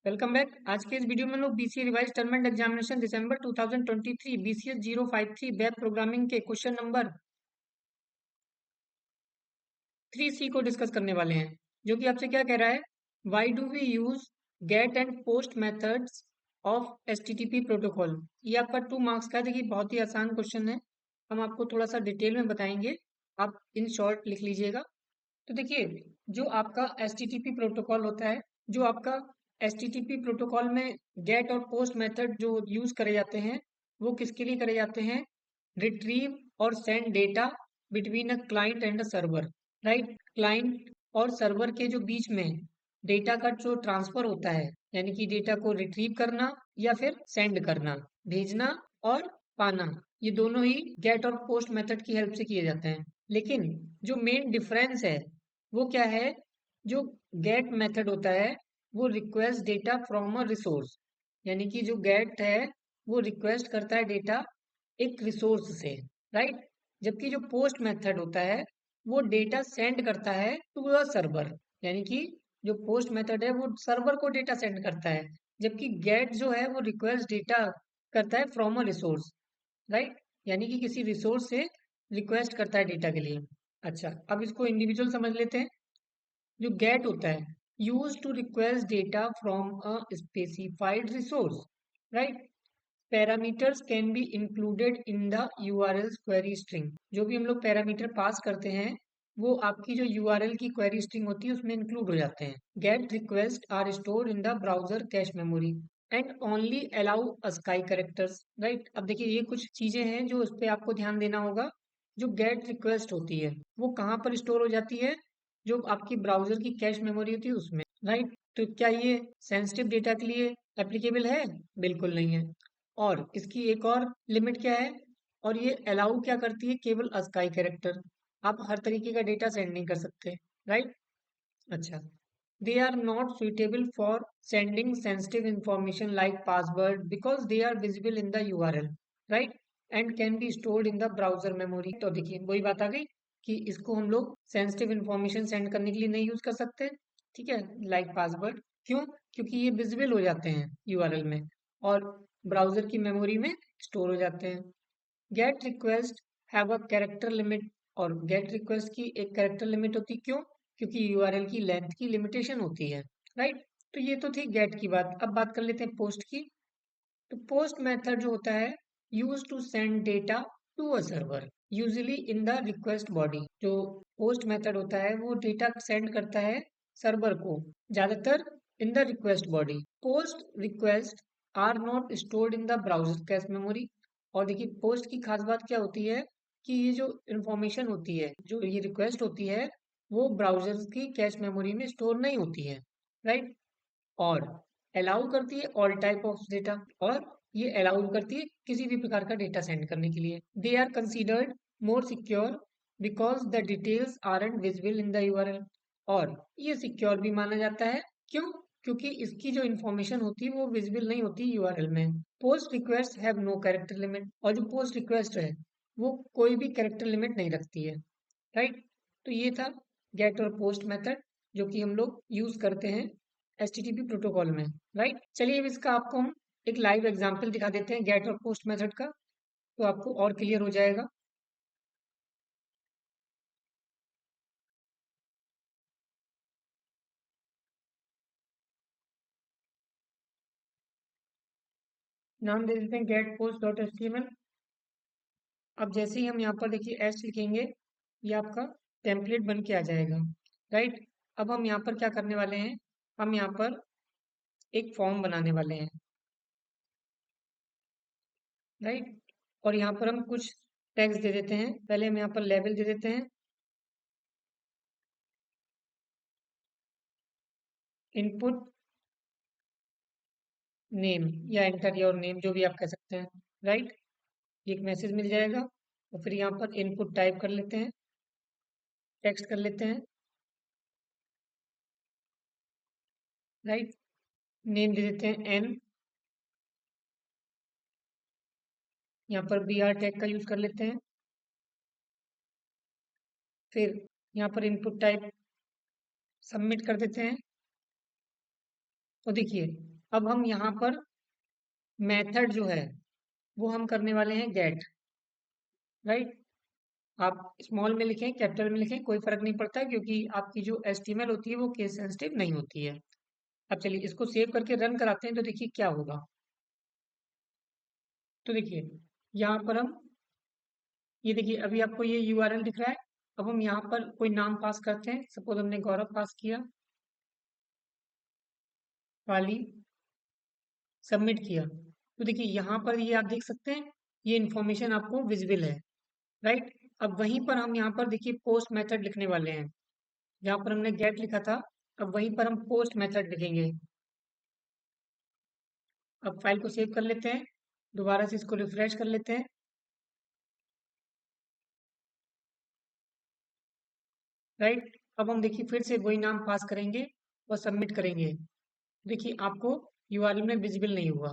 Welcome back. आज के इस वीडियो में लोग BCA revise term and examination December 2023 BCS 053 web programming के क्वेश्चन नंबर 3C को डिस्कस करने वाले हैं, जो कि आपसे क्या कह रहा है। Why do we use get and post methods of HTTP protocol. ये आपका 2 मार्क्स का है। देखिए, बहुत ही आसान क्वेश्चन है। हम आपको थोड़ा सा डिटेल में बताएंगे, आप इन शॉर्ट लिख लीजिएगा। तो देखिए, जो आपका एचटीटीपी प्रोटोकॉल होता है, जो आपका एचटीटीपी प्रोटोकॉल में गेट और पोस्ट मेथड जो यूज करे जाते हैं, वो किसके लिए करे जाते हैं। रिट्रीव और send data between a client and a server. Right, client और सर्वर के जो बीच में डेटा का जो ट्रांसफर होता है, यानी कि डेटा को रिट्रीव करना या फिर सेंड करना, भेजना और पाना, ये दोनों ही गेट और पोस्ट मेथड की हेल्प से किए जाते हैं। लेकिन जो मेन डिफरेंस है वो क्या है। जो गेट मेथड होता है वो request data from a resource, यानी कि जो गेट है वो रिक्वेस्ट करता है डेटा एक रिसोर्स से। राइट, जबकि जो पोस्ट मेथड होता है वो डेटा सेंड करता है टू अ सर्वर, यानी कि जो पोस्ट मेथड है वो सर्वर को डेटा सेंड करता है, जबकि गेट जो है वो रिक्वेस्ट डेटा करता है फ्रॉम अ रिसोर्स। राइट, यानी कि किसी रिसोर्स से रिक्वेस्ट करता है डेटा के लिए। अच्छा, अब इसको इंडिविजुअल समझ लेते हैं। जो गेट होता है, use to request data from a specified resource. Right, parameters can be included in the URL query string. जो भी हम लोग पैरामीटर पास करते हैं वो आपकी जो यूआरएल की क्वेरी स्ट्रिंग होती है उसमें इंक्लूड हो जाते हैं। Get requests are stored in the browser cache memory and only allow ASCII characters. Right, अब देखिए, ये कुछ चीजें हैं जो उस पर आपको ध्यान देना होगा। जो गेट रिक्वेस्ट होती है वो कहाँ पर स्टोर हो जाती है, जो आपकी ब्राउजर की कैश मेमोरी होती है उसमें। राइट, तो क्या ये सेंसिटिव डेटा के लिए एप्लीकेबल है? बिल्कुल नहीं है। और इसकी एक और लिमिट क्या है, और ये अलाउ क्या करती है, केवल अस्काई कैरेक्टर। आप हर तरीके का डेटा सेंड नहीं कर सकते। राइट, अच्छा, they are not suitable for sending sensitive information like password because they are visible in the URL, right, and can be stored in the browser memory। तो देखिए, वही बात आ गई कि इसको हम लोग सेंसिटिव इंफॉर्मेशन सेंड करने के लिए नहीं यूज कर सकते। ठीक है, लाइक पासवर्ड। क्यों? क्योंकि ये विजिबल हो जाते हैं यूआरएल में और ब्राउजर की मेमोरी में स्टोर हो जाते हैं। Get request have a character limit, और गेट रिक्वेस्ट की एक कैरेक्टर लिमिट होती। क्यों? क्योंकि यूआरएल की लेंथ की लिमिटेशन होती है। राइट, तो ये तो थी गेट की बात। अब बात कर लेते हैं पोस्ट की। तो पोस्ट मेथड जो होता है, use to send data to a server usually in the request body. जो पोस्ट मेथड होता है वो डेटा सेंड करता है सर्वर को, ज्यादातर in the request body. Post requests are not stored in the browser cache memory. और देखिए, पोस्ट की खास बात क्या होती है कि ये जो इंफॉर्मेशन होती है, जो ये रिक्वेस्ट होती है, वो ब्राउजर की कैश मेमोरी में स्टोर नहीं होती है। राइट, और अलाउ करती है ऑल टाइप ऑफ डेटा, और ये अलाउ करती है किसी भी प्रकार का डेटा सेंड करने के लिए। They are considered more secure because the details are and visible in the URL. और ये सिक्योर भी माना जाता है। क्यों? क्योंकि इसकी जो इन्फॉर्मेशन होती है वो विजिबल नहीं होती यूआरएल में। Post requests have no character limit, और जो पोस्ट रिक्वेस्ट है वो कोई भी कैरेक्टर लिमिट नहीं रखती है। राइट, तो ये था गेट और पोस्ट मेथड जो कि हम लोग यूज करते हैं एचटीटीपी प्रोटोकॉल में। राइट, चलिए अब इसका आपको हम एक लाइव एग्जांपल दिखा देते हैं गेट और पोस्ट मेथड का, तो आपको और क्लियर हो जाएगा। नाम दे देते हैं गेट पोस्ट डॉट एचटीएमएल। अब जैसे ही हम यहाँ पर देखिए एच लिखेंगे, ये आपका टेम्पलेट बन के आ जाएगा। राइट, अब हम यहाँ पर क्या करने वाले हैं, हम यहाँ पर एक फॉर्म बनाने वाले हैं। राइट, और यहाँ पर हम कुछ टैग्स दे देते हैं। पहले हम यहाँ पर लेबल दे देते हैं, इनपुट नेम या एंटर योर नेम, जो भी आप कह सकते हैं। राइट, एक मैसेज मिल जाएगा, और फिर यहाँ पर इनपुट टाइप कर लेते हैं, टेक्स्ट कर लेते हैं। राइट, नेम दे देते हैं एन, यहाँ पर बी आर टैग का यूज कर लेते हैं। फिर यहाँ पर इनपुट टाइप सबमिट कर देते हैं। तो देखिए, अब हम यहाँ पर मेथड जो है वो हम करने वाले हैं गेट, राइट। आप स्मॉल में लिखें कैपिटल में लिखें कोई फर्क नहीं पड़ता, क्योंकि आपकी जो HTML होती है वो केस सेंसिटिव नहीं होती है। अब चलिए इसको सेव करके रन कराते हैं तो देखिए क्या होगा। तो देखिए यहाँ पर हम, ये देखिए अभी आपको ये URL दिख रहा है। अब हम यहाँ पर कोई नाम पास करते हैं, सपोज हमने गौरव पास किया, पाली, सबमिट किया। तो देखिए यहाँ पर ये आप देख सकते हैं, ये इन्फॉर्मेशन आपको विजिबल है, राइट। अब वहीं पर हम यहाँ पर देखिए पोस्ट मेथड लिखने वाले हैं। जहाँ पर हमने गेट लिखा था, अब वहीं पर हम पोस्ट मेथड लिखेंगे। अब फाइल को सेव कर लेते हैं, दोबारा से इसको रिफ्रेश कर लेते हैं, राइट। अब हम देखिए फिर से वही नाम पास करेंगे और सबमिट करेंगे। देखिए आपको URL में विजिबल नहीं हुआ।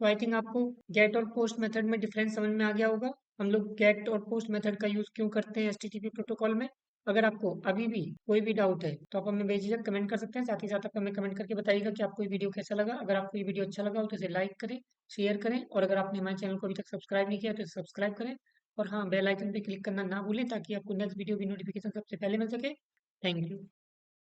तो आई थिंक आपको गेट और पोस्ट मेथड में डिफरेंस समझ में आ गया होगा। हम लोग गेट और पोस्ट मेथड का यूज क्यों करते हैं HTTP प्रोटोकॉल में। अगर आपको अभी भी कोई भी डाउट है तो आप हमें बेझिझक कमेंट कर सकते हैं। साथ ही साथ आप हमें कमेंट करके बताइएगा कि आपको ये वीडियो कैसा लगा। अगर आपको ये वीडियो अच्छा लगा हो तो इसे लाइक करें, शेयर करें, और अगर आपने हमारे चैनल को अभी तक सब्सक्राइब नहीं किया तो इसे सब्सक्राइब करें। और हाँ, बेल आइकन पे क्लिक करना ना भूलें ताकि आपको नेक्स्ट वीडियो की नोटिफिकेशन सबसे पहले मिल सके। Thank you.